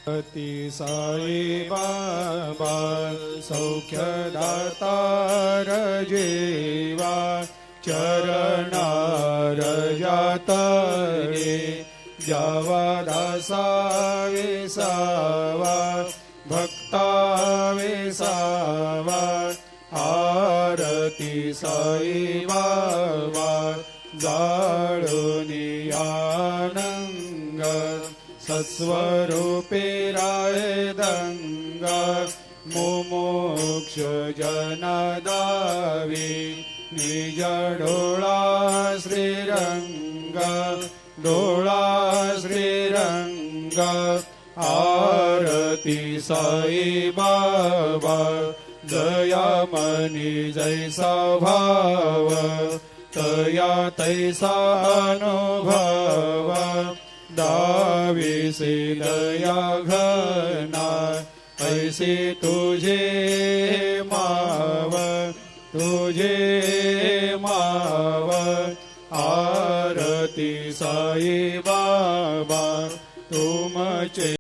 अति साई बाबा सौख्यदातार जेवा चरणार जातरे जावा दासा विसावा भक्ता विसावा आरती साई बाबा जाळुनी आनंग सत्स्वरूपे राय दंग मुमुक्ष जनदावी निज डोळा श्रीरंग डोळा श्रीरंग आरती साई बाबा जया मनी जैसा भाव तया तैसा अनुभव दाविसे दया घना ऐसे तुझे माव आरती साई बाबा तुमचे